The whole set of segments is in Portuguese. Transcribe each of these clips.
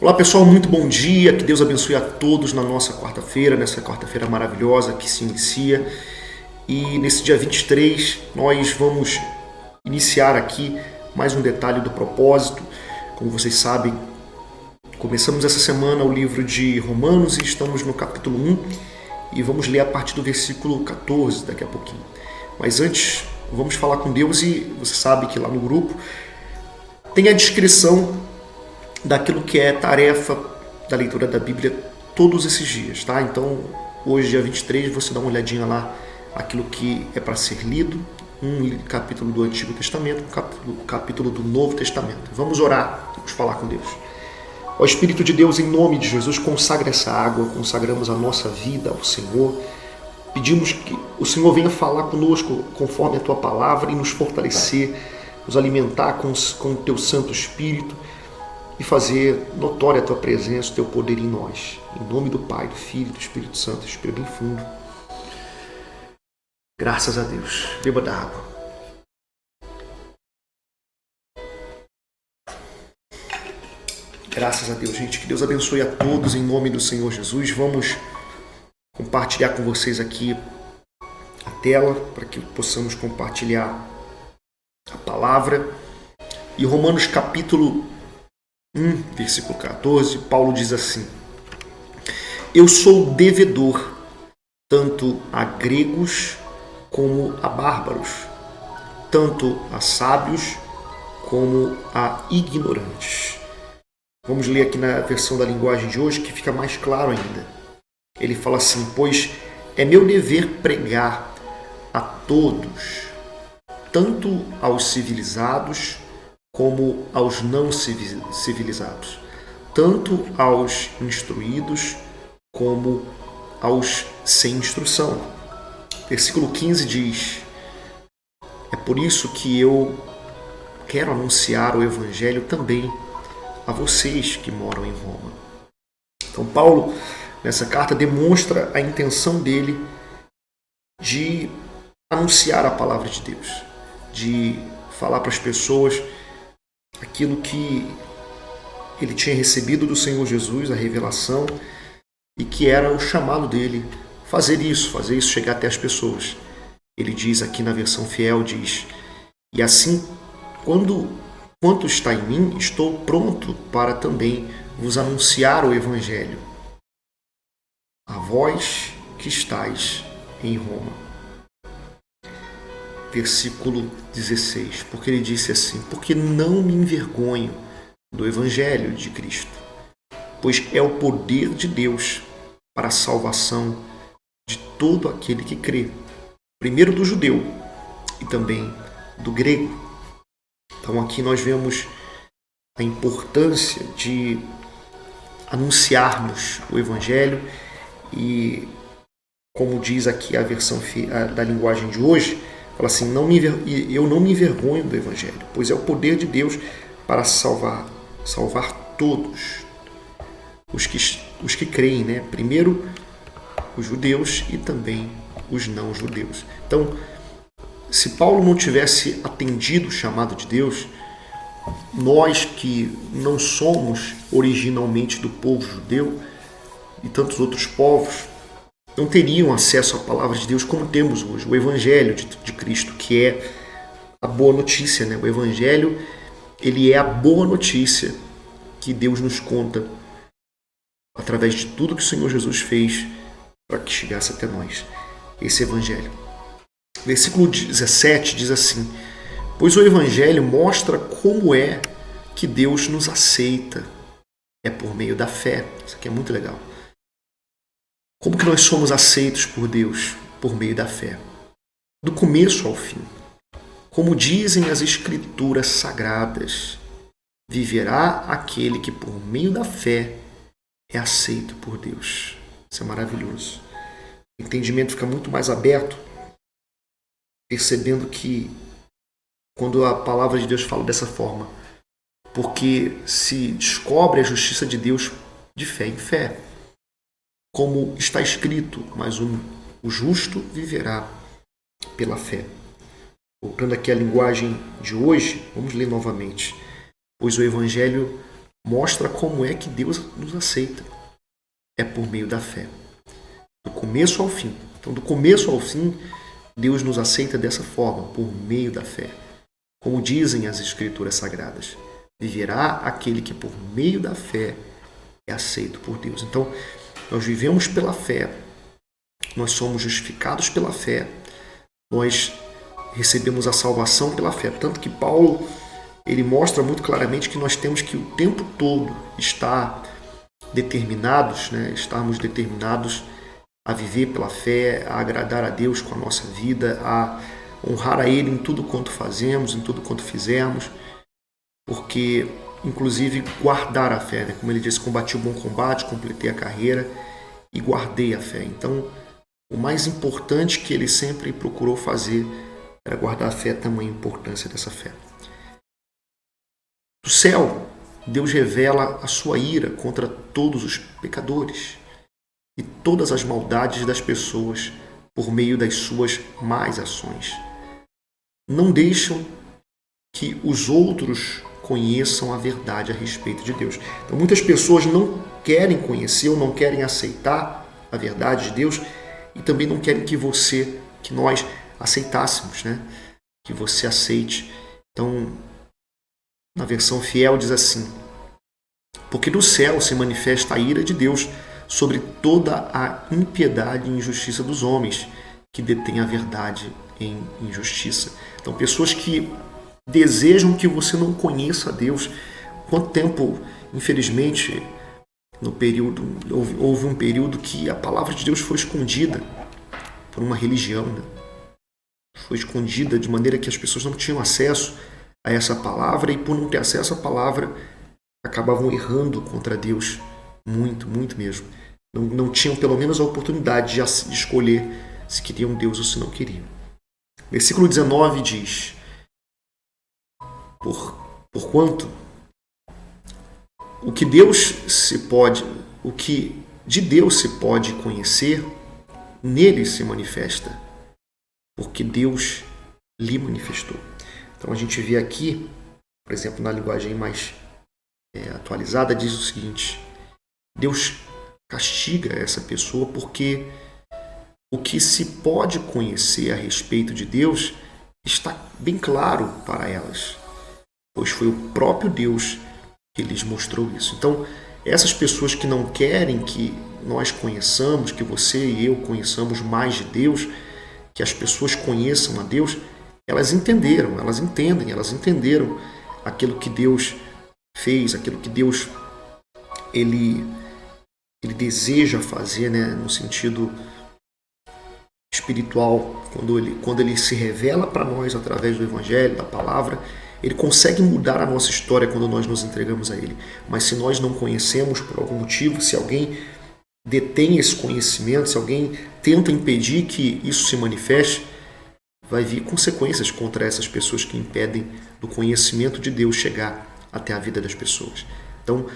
Olá pessoal, muito bom dia, que Deus abençoe a todos na nossa quarta-feira, nessa quarta-feira maravilhosa que se inicia. E nesse dia 23 nós vamos iniciar aqui mais um detalhe do propósito. Como vocês sabem, começamos essa semana o livro de Romanos e estamos no capítulo 1 e vamos ler a partir do versículo 14 daqui a pouquinho. Mas antes, vamos falar com Deus e você sabe que lá no grupo tem a descrição daquilo que é tarefa da leitura da Bíblia todos esses dias, tá? Então, hoje, dia 23, você dá uma olhadinha lá, aquilo que é para ser lido, um capítulo do Antigo Testamento, um capítulo do Novo Testamento. Vamos orar, vamos falar com Deus. Ó Espírito de Deus, em nome de Jesus, consagra essa água, consagramos a nossa vida ao Senhor. Pedimos que o Senhor venha falar conosco conforme a Tua palavra e nos fortalecer, nos alimentar com o Teu Santo Espírito e fazer notória a Tua presença, o Teu poder em nós. Em nome do Pai, do Filho e do Espírito Santo, respira bem fundo. Graças a Deus. Beba da água. Graças a Deus, gente. Que Deus abençoe a todos em nome do Senhor Jesus. Vamos compartilhar com vocês aqui a tela para que possamos compartilhar a palavra. E Romanos capítulo 1, versículo 14, Paulo diz assim: Eu sou devedor tanto a gregos como a bárbaros, tanto a sábios como a ignorantes. Vamos ler aqui na versão da linguagem de hoje que fica mais claro ainda. Ele fala assim: Pois é meu dever pregar a todos, tanto aos civilizados como aos não civilizados, tanto aos instruídos como aos sem instrução. Versículo 15 diz: É por isso que eu quero anunciar o Evangelho também a vocês que moram em Roma. Então Paulo, nessa carta, demonstra a intenção dele de anunciar a palavra de Deus, de falar para as pessoas aquilo que ele tinha recebido do Senhor Jesus, a revelação, e que era o chamado dele fazer isso chegar até as pessoas. Ele diz aqui na versão fiel, diz: E assim, quanto está em mim, estou pronto para também vos anunciar o Evangelho, a vós que estáis em Roma. Versículo 16, porque ele disse assim: Porque não me envergonho do Evangelho de Cristo, pois é o poder de Deus para a salvação de todo aquele que crê, primeiro do judeu e também do grego. Então aqui nós vemos a importância de anunciarmos o Evangelho e, como diz aqui a versão da linguagem de hoje, fala assim: eu não me envergonho do Evangelho, pois é o poder de Deus para salvar todos os que creem, né? Primeiro os judeus e também os não judeus. Então, se Paulo não tivesse atendido o chamado de Deus, nós que não somos originalmente do povo judeu e tantos outros povos, não teriam acesso à palavra de Deus como temos hoje, o Evangelho de Cristo, que é a boa notícia, né? O Evangelho, ele é a boa notícia que Deus nos conta através de tudo que o Senhor Jesus fez para que chegasse até nós, esse Evangelho. Versículo 17 diz assim: Pois o Evangelho mostra como é que Deus nos aceita, é por meio da fé. Isso aqui é muito legal. Como que nós somos aceitos por Deus? Por meio da fé. Do começo ao fim. Como dizem as Escrituras Sagradas, viverá aquele que por meio da fé é aceito por Deus. Isso é maravilhoso. O entendimento fica muito mais aberto, percebendo que quando a palavra de Deus fala dessa forma, porque se descobre a justiça de Deus de fé em fé. Como está escrito, mas o justo viverá pela fé. Voltando aqui à linguagem de hoje, vamos ler novamente. Pois o Evangelho mostra como é que Deus nos aceita. É por meio da fé. Do começo ao fim. Então, do começo ao fim, Deus nos aceita dessa forma, por meio da fé. Como dizem as Escrituras Sagradas, viverá aquele que por meio da fé é aceito por Deus. Então, nós vivemos pela fé, nós somos justificados pela fé, nós recebemos a salvação pela fé. Tanto que Paulo, ele mostra muito claramente que nós temos que o tempo todo estarmos determinados a viver pela fé, a agradar a Deus com a nossa vida, a honrar a Ele em tudo quanto fazemos, em tudo quanto fizermos, porque, inclusive, guardar a fé, né? Como ele disse, combati o bom combate, completei a carreira e guardei a fé. Então, o mais importante que ele sempre procurou fazer era guardar a fé, tamanha importância dessa fé. Do céu, Deus revela a sua ira contra todos os pecadores e todas as maldades das pessoas por meio das suas más ações. Não deixam que os outros conheçam a verdade a respeito de Deus. Então, muitas pessoas não querem conhecer ou não querem aceitar a verdade de Deus e também não querem que nós aceitássemos, né? Que você aceite. Então, na versão fiel diz assim: porque do céu se manifesta a ira de Deus sobre toda a impiedade e injustiça dos homens que detêm a verdade em injustiça. Então, pessoas que desejam que você não conheça a Deus. Quanto tempo, infelizmente, houve um período que a palavra de Deus foi escondida por uma religião, né? Foi escondida de maneira que as pessoas não tinham acesso a essa palavra e, por não ter acesso à palavra, acabavam errando contra Deus muito, muito mesmo. Não tinham pelo menos a oportunidade de escolher se queriam Deus ou se não queriam. Versículo 19 diz: Porquanto o que de Deus se pode conhecer, nele se manifesta, porque Deus lhe manifestou. Então a gente vê aqui, por exemplo, na linguagem mais atualizada, diz o seguinte: Deus castiga essa pessoa porque o que se pode conhecer a respeito de Deus está bem claro para elas, pois foi o próprio Deus que lhes mostrou isso. Então, essas pessoas que não querem que nós conheçamos, que você e eu conheçamos mais de Deus, que as pessoas conheçam a Deus, elas entenderam aquilo que Deus fez, aquilo que Deus ele deseja fazer, né, no sentido espiritual. Quando ele se revela para nós através do Evangelho, da palavra, ele consegue mudar a nossa história quando nós nos entregamos a ele. Mas se nós não conhecemos por algum motivo, se alguém detém esse conhecimento, se alguém tenta impedir que isso se manifeste, vai vir consequências contra essas pessoas que impedem do conhecimento de Deus chegar até a vida das pessoas. Então,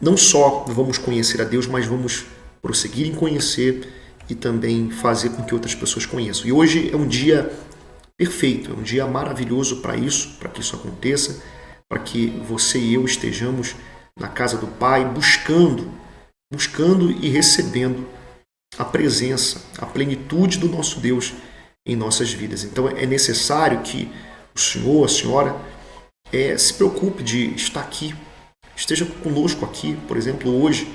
não só vamos conhecer a Deus, mas vamos prosseguir em conhecer e também fazer com que outras pessoas conheçam. E hoje é um dia perfeito, é um dia maravilhoso para que isso aconteça, para que você e eu estejamos na casa do Pai, buscando e recebendo a presença, a plenitude do nosso Deus em nossas vidas. Então é necessário que o Senhor, a Senhora, se preocupe de estar aqui, esteja conosco aqui, por exemplo, hoje,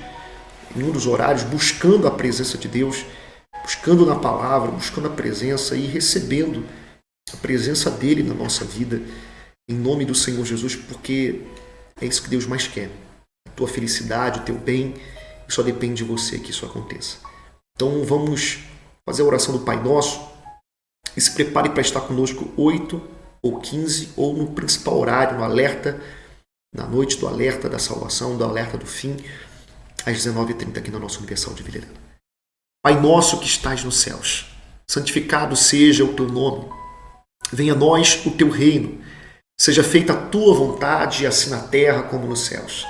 em um dos horários, buscando a presença de Deus, buscando na palavra, buscando a presença e recebendo a presença dele na nossa vida, em nome do Senhor Jesus, porque é isso que Deus mais quer. A tua felicidade, o teu bem, e só depende de você que isso aconteça. Então vamos fazer a oração do Pai Nosso e se prepare para estar conosco 8 ou 15 ou no principal horário, no alerta, na noite do alerta da salvação, do alerta do fim, às 19h30 aqui na nossa Universal de Vila Helena. Pai nosso que estás nos céus, santificado seja o teu nome. Venha a nós o teu reino. Seja feita a tua vontade, assim na terra como nos céus.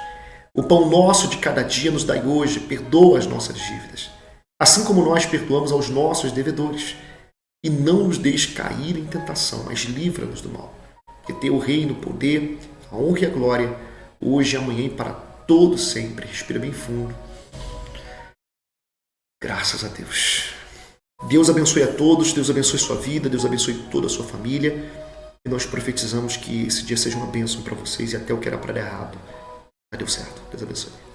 O pão nosso de cada dia nos dai hoje. Perdoa as nossas dívidas, assim como nós perdoamos aos nossos devedores. E não nos deixes cair em tentação, mas livra-nos do mal. Que teu reino, o poder, a honra e a glória, hoje e amanhã e para todo sempre. Respira bem fundo. Graças a Deus. Deus abençoe a todos, Deus abençoe sua vida, Deus abençoe toda a sua família. E nós profetizamos que esse dia seja uma bênção para vocês e até o que era para dar errado. Deu certo. Deus abençoe.